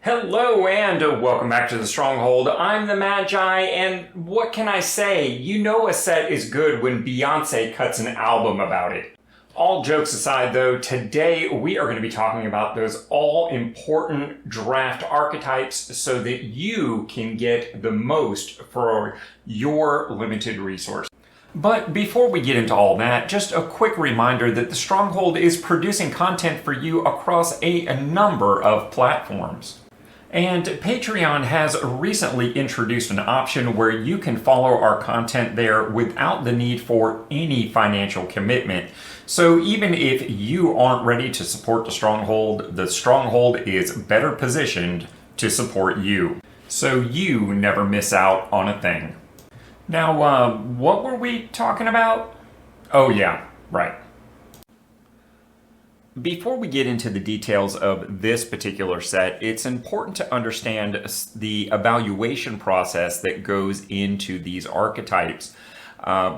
Hello and welcome back to the Stronghold. I'm the Magi, and what can I say? You know a set is good when Beyonce cuts an album about it. All jokes aside though, today we are going to be talking about those all-important draft archetypes so that you can get the most for your limited resource. But before we get into all that, just a quick reminder that the Stronghold is producing content for you across a number of platforms. And Patreon has recently introduced an option where you can follow our content there without the need for any financial commitment. So even if you aren't ready to support the Stronghold is better positioned to support you. So you never miss out on a thing. Now, what were we talking about? Oh yeah, right. Before we get into the details of this particular set, it's important to understand the evaluation process that goes into these archetypes.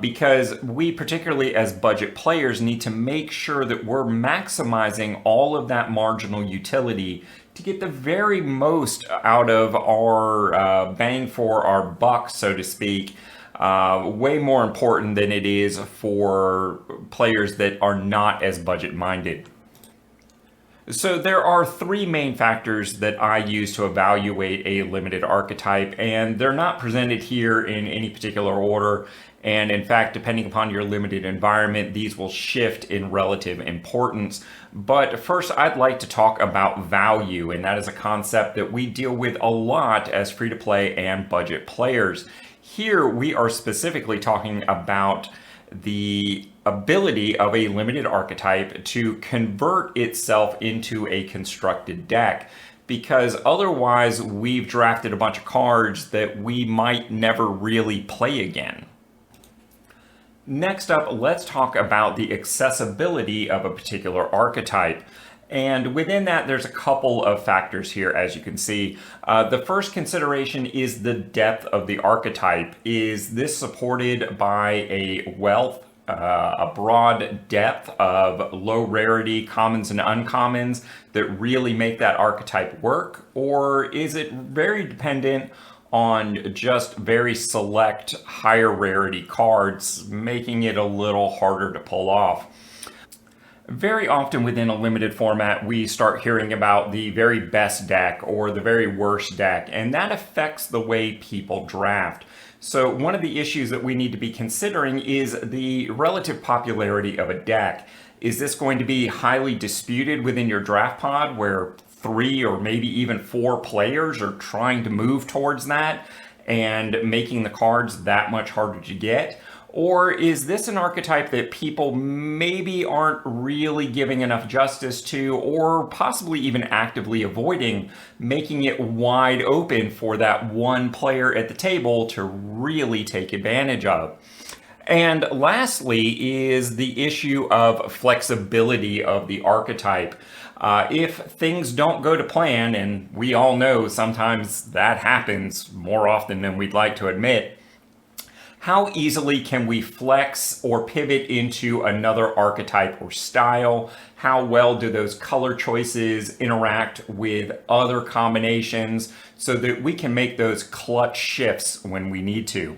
Because we, particularly as budget players, need to make sure that we're maximizing all of that marginal utility to get the very most out of our bang for our buck, so to speak. Way more important than it is for players that are not as budget minded. So there are three main factors that I use to evaluate a limited archetype, and they're not presented here in any particular order. And in fact, depending upon your limited environment, these will shift in relative importance. But first, I'd like to talk about value, and that is a concept that we deal with a lot as free-to-play and budget players. Here, we are specifically talking about the ability of a limited archetype to convert itself into a constructed deck, because otherwise we've drafted a bunch of cards that we might never really play again. Next up, let's talk about the accessibility of a particular archetype. And within that, there's a couple of factors here, as you can see. The first consideration is the depth of the archetype. Is this supported by a broad depth of low rarity commons and uncommons that really make that archetype work? Or is it very dependent on just very select higher rarity cards, making it a little harder to pull off? Very often within a limited format, we start hearing about the very best deck or the very worst deck, and that affects the way people draft. So one of the issues that we need to be considering is the relative popularity of a deck. Is this going to be highly disputed within your draft pod where 3 or maybe even 4 players are trying to move towards that and making the cards that much harder to get? Or is this an archetype that people maybe aren't really giving enough justice to, or possibly even actively avoiding, making it wide open for that one player at the table to really take advantage of? And lastly is the issue of flexibility of the archetype. If things don't go to plan, and we all know sometimes that happens more often than we'd like to admit, how easily can we flex or pivot into another archetype or style? How well do those color choices interact with other combinations so that we can make those clutch shifts when we need to?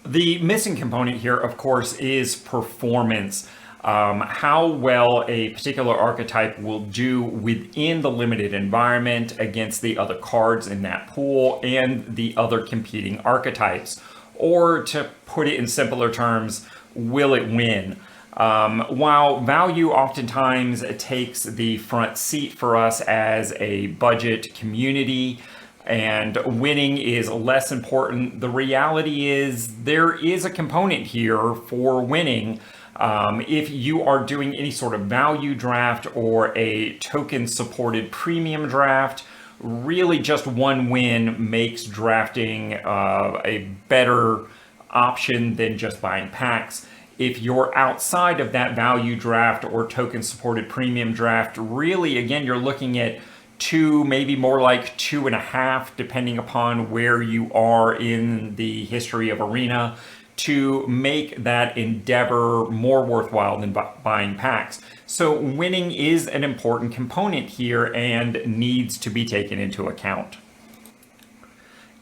The missing component here, of course, is performance. How well a particular archetype will do within the limited environment against the other cards in that pool and the other competing archetypes. Or to put it in simpler terms, will it win? While value oftentimes takes the front seat for us as a budget community, and winning is less important, the reality is there is a component here for winning. If you are doing any sort of value draft or a token supported premium draft, really just one win makes drafting a better option than just buying packs. If you're outside of that value draft or token supported premium draft, really, again, you're looking at 2, maybe more like 2.5, depending upon where you are in the history of Arena, to make that endeavor more worthwhile than buying packs. So winning is an important component here and needs to be taken into account.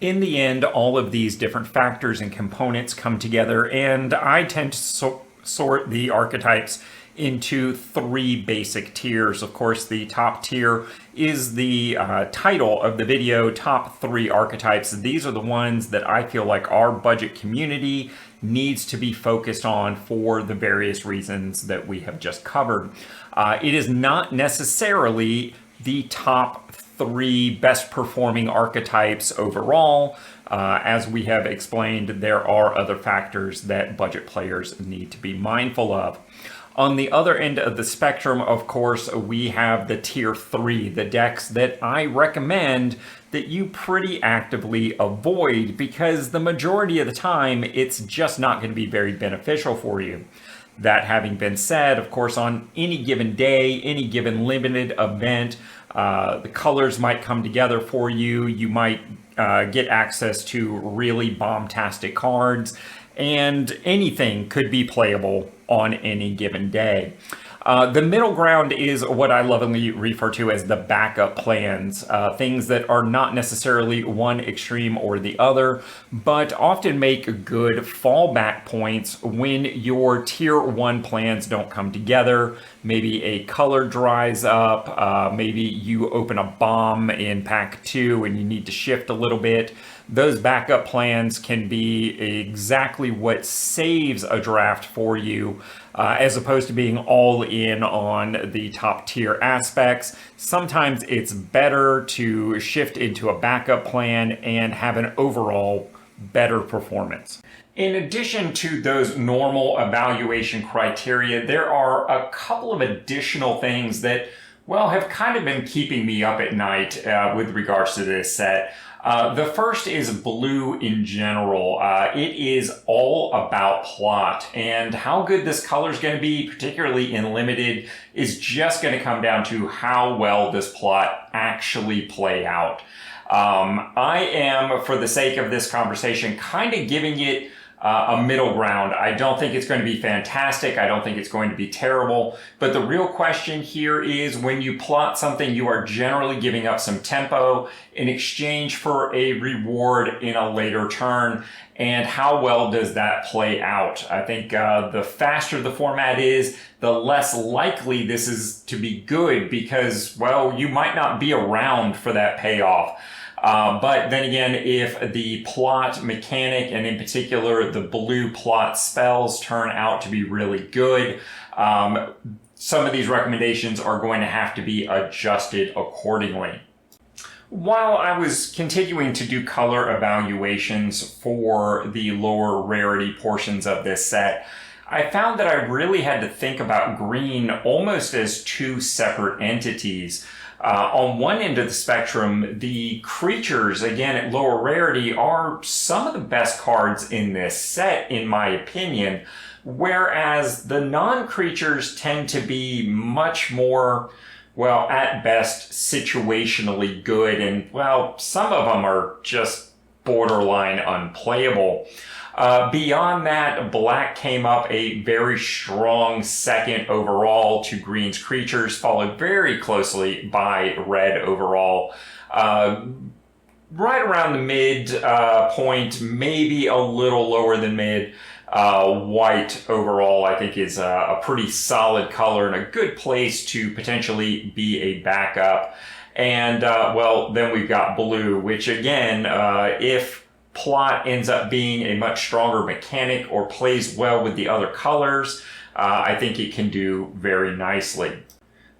In the end, all of these different factors and components come together, and I tend to sort the archetypes into three basic tiers. Of course, the top tier is the title of the video, top 3 archetypes. These are the ones that I feel like our budget community needs to be focused on for the various reasons that we have just covered. It is not necessarily the top 3 best performing archetypes overall. As we have explained, there are other factors that budget players need to be mindful of. On the other end of the spectrum, of course, we have the tier 3, the decks that I recommend that you pretty actively avoid because the majority of the time it's just not going to be very beneficial for you. That having been said, of course, on any given day, any given limited event, the colors might come together for you. You might get access to really bomb-tastic cards, and anything could be playable on any given day. The middle ground is what I lovingly refer to as the backup plans, things that are not necessarily one extreme or the other, but often make good fallback points when your tier 1 plans don't come together. Maybe a color dries up, maybe you open a bomb in pack 2 and you need to shift a little bit. Those backup plans can be exactly what saves a draft for you, as opposed to being all in on the top tier aspects. Sometimes it's better to shift into a backup plan and have an overall better performance. In addition to those normal evaluation criteria, there are a couple of additional things that, well, have kind of been keeping me up at night with regards to this set. The first is blue in general. It is all about plot, and how good this color is going to be, particularly in limited, is just going to come down to how well this plot actually play out. I am, for the sake of this conversation, kind of giving it a middle ground. I don't think it's going to be fantastic. I don't think it's going to be terrible. But the real question here is when you plot something, you are generally giving up some tempo in exchange for a reward in a later turn. And how well does that play out? I think the faster the format is, the less likely this is to be good because, well, you might not be around for that payoff. But then again, if the plot mechanic, and in particular the blue plot spells, turn out to be really good, some of these recommendations are going to have to be adjusted accordingly. While I was continuing to do color evaluations for the lower rarity portions of this set, I found that I really had to think about green almost as 2 separate entities. On one end of the spectrum, the creatures, again at lower rarity, are some of the best cards in this set, in my opinion, whereas the non-creatures tend to be much more, well, at best, situationally good, and, well, some of them are just borderline unplayable. Beyond that, black came up a very strong second overall to green's creatures, followed very closely by red overall. Right around the mid point, maybe a little lower than mid. White overall, I think, is a pretty solid color and a good place to potentially be a backup. And, well, then we've got blue, which again, if plot ends up being a much stronger mechanic or plays well with the other colors, I think it can do very nicely.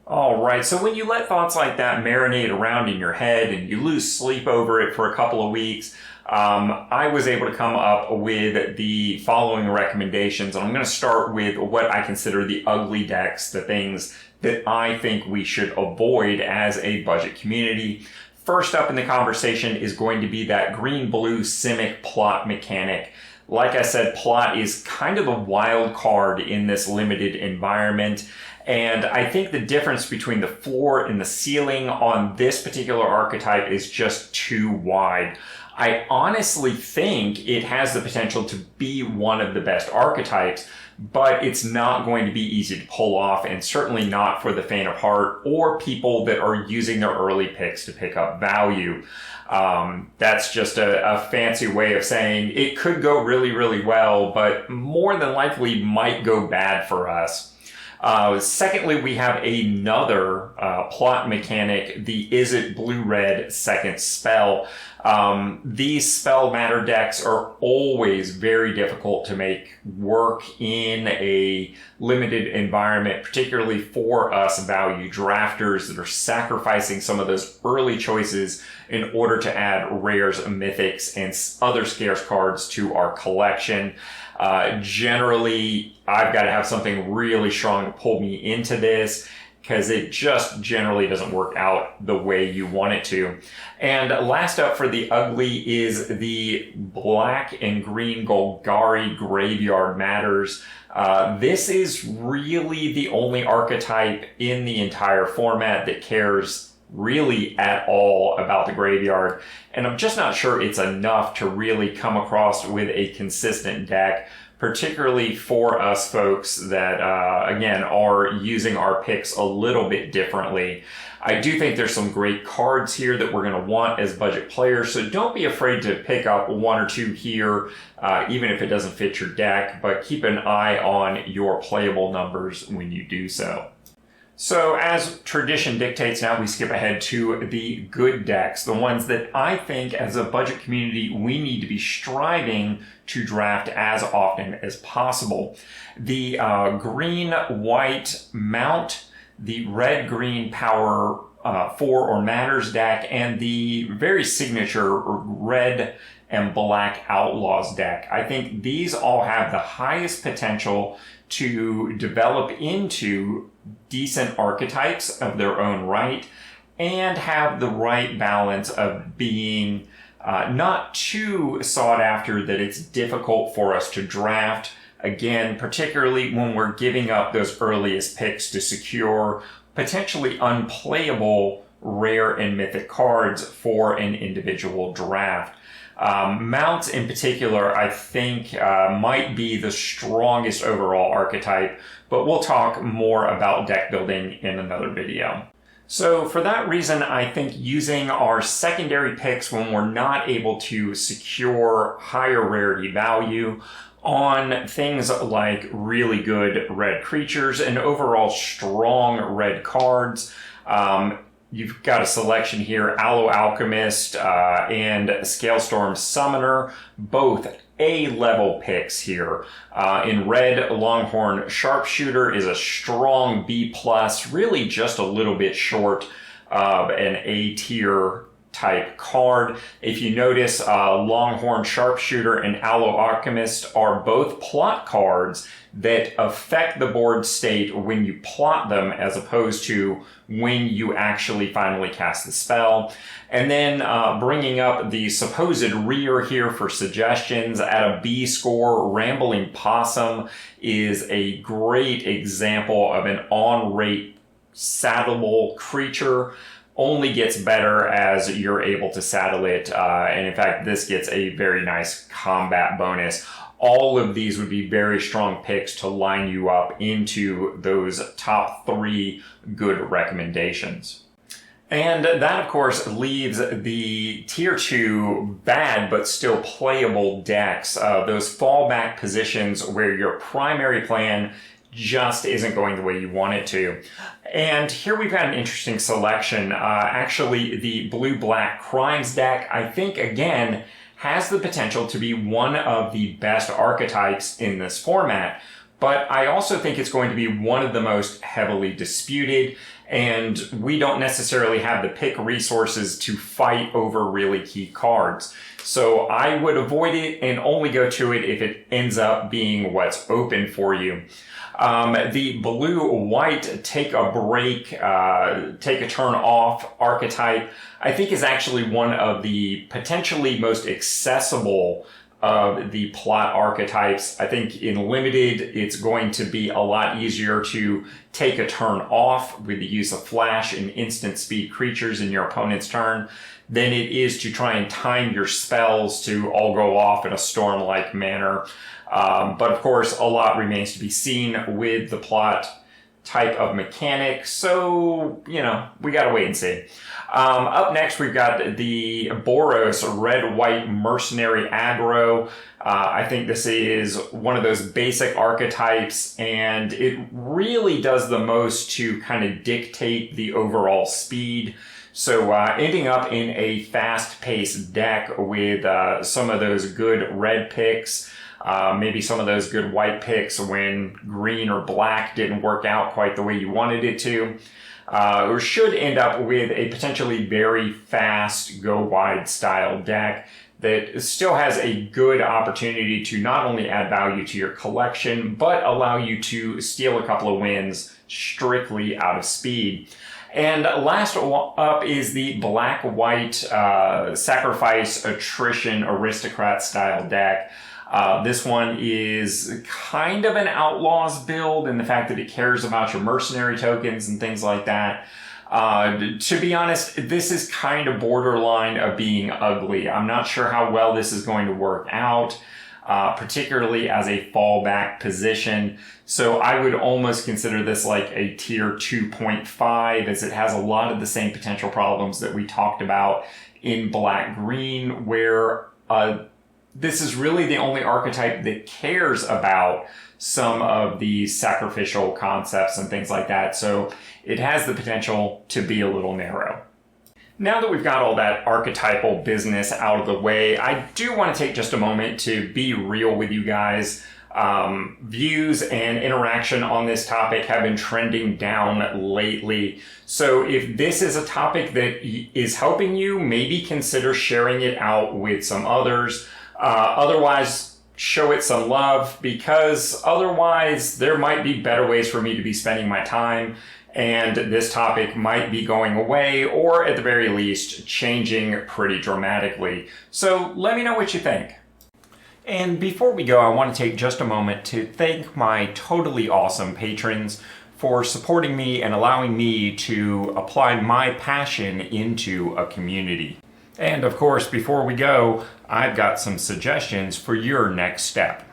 All right, so when you let thoughts like that marinate around in your head and you lose sleep over it for a couple of weeks, I was able to come up with the following recommendations. And I'm going to start with what I consider the ugly decks, the things that I think we should avoid as a budget community. First up in the conversation is going to be that green-blue Simic plot mechanic. Like I said, plot is kind of the wild card in this limited environment. And I think the difference between the floor and the ceiling on this particular archetype is just too wide. I honestly think it has the potential to be one of the best archetypes, but it's not going to be easy to pull off, and certainly not for the faint of heart or people that are using their early picks to pick up value. That's just a fancy way of saying it could go really, really well, but more than likely might go bad for us. Secondly, we have another plot mechanic, the Is It Blue-Red second spell. These spell matter decks are always very difficult to make work in a limited environment, particularly for us value drafters that are sacrificing some of those early choices in order to add rares, mythics, and other scarce cards to our collection. Generally, I've got to have something really strong to pull me into this, because it just generally doesn't work out the way you want it to. And last up for the ugly is the black and green Golgari Graveyard Matters. This is really the only archetype in the entire format that cares really at all about the graveyard, and I'm just not sure it's enough to really come across with a consistent deck, particularly for us folks that, again, are using our picks a little bit differently. I do think there's some great cards here that we're going to want as budget players, so don't be afraid to pick up one or two here, even if it doesn't fit your deck, but keep an eye on your playable numbers when you do so. So as tradition dictates, now we skip ahead to the good decks, the ones that I think as a budget community we need to be striving to draft as often as possible. The green-white Mount, the red-green Power 4 or Matters deck, and the very signature red and black Outlaws deck. I think these all have the highest potential to develop into decent archetypes of their own right and have the right balance of being not too sought after that it's difficult for us to draft. Again, particularly when we're giving up those earliest picks to secure potentially unplayable rare and mythic cards for an individual draft. Mounts in particular, I think, might be the strongest overall archetype, but we'll talk more about deck building in another video. So for that reason, I think using our secondary picks when we're not able to secure higher rarity value on things like really good red creatures and overall strong red cards, you've got a selection here, Aloe Alchemist and Scalestorm Summoner, both A-level picks here. In red, Longhorn Sharpshooter is a strong B+, really just a little bit short of an A-tier type card. If you notice, Longhorn Sharpshooter and Aloe Alchemist are both plot cards that affect the board state when you plot them as opposed to when you actually finally cast the spell. And then bringing up the supposed rear here for suggestions at a B score, Rambling Possum is a great example of an on-rate saddleable creature. Only gets better as you're able to saddle it, and in fact this gets a very nice combat bonus. All of these would be very strong picks to line you up into those top 3 good recommendations. And that, of course, leaves the tier 2 bad but still playable decks, those fallback positions where your primary plan just isn't going the way you want it to. And here we've got an interesting selection. Actually, the blue-black Crimes deck, I think, again, has the potential to be one of the best archetypes in this format, but I also think it's going to be one of the most heavily disputed, and we don't necessarily have the pick resources to fight over really key cards. So I would avoid it and only go to it if it ends up being what's open for you. The blue-white take a break, take a turn off archetype, I think is actually one of the potentially most accessible of the plot archetypes. I think in limited, it's going to be a lot easier to take a turn off with the use of flash and instant speed creatures in your opponent's turn than it is to try and time your spells to all go off in a storm-like manner. But of course, a lot remains to be seen with the plot type of mechanic, so, you know, we gotta wait and see. Up next, we've got the Boros red-white mercenary aggro. I think this is one of those basic archetypes, and it really does the most to kind of dictate the overall speed. So ending up in a fast-paced deck with some of those good red picks, maybe some of those good white picks when green or black didn't work out quite the way you wanted it to, or should end up with a potentially very fast go-wide style deck that still has a good opportunity to not only add value to your collection, but allow you to steal a couple of wins strictly out of speed. And last up is the black-white sacrifice attrition aristocrat style deck. This one is kind of an Outlaws build in the fact that it cares about your mercenary tokens and things like that. To be honest, this is kind of borderline of being ugly. I'm not sure how well this is going to work out, particularly as a fallback position. So I would almost consider this like a tier 2.5, as it has a lot of the same potential problems that we talked about in black-green, where this is really the only archetype that cares about some of the sacrificial concepts and things like that. So it has the potential to be a little narrow. Now that we've got all that archetypal business out of the way, I do want to take just a moment to be real with you guys. Views and interaction on this topic have been trending down lately. So if this is a topic that is helping you, maybe consider sharing it out with some others. Otherwise, show it some love, because otherwise there might be better ways for me to be spending my time, and this topic might be going away, or at the very least changing pretty dramatically. So let me know what you think. And before we go, I want to take just a moment to thank my totally awesome patrons for supporting me and allowing me to apply my passion into a community. And of course, before we go, I've got some suggestions for your next step.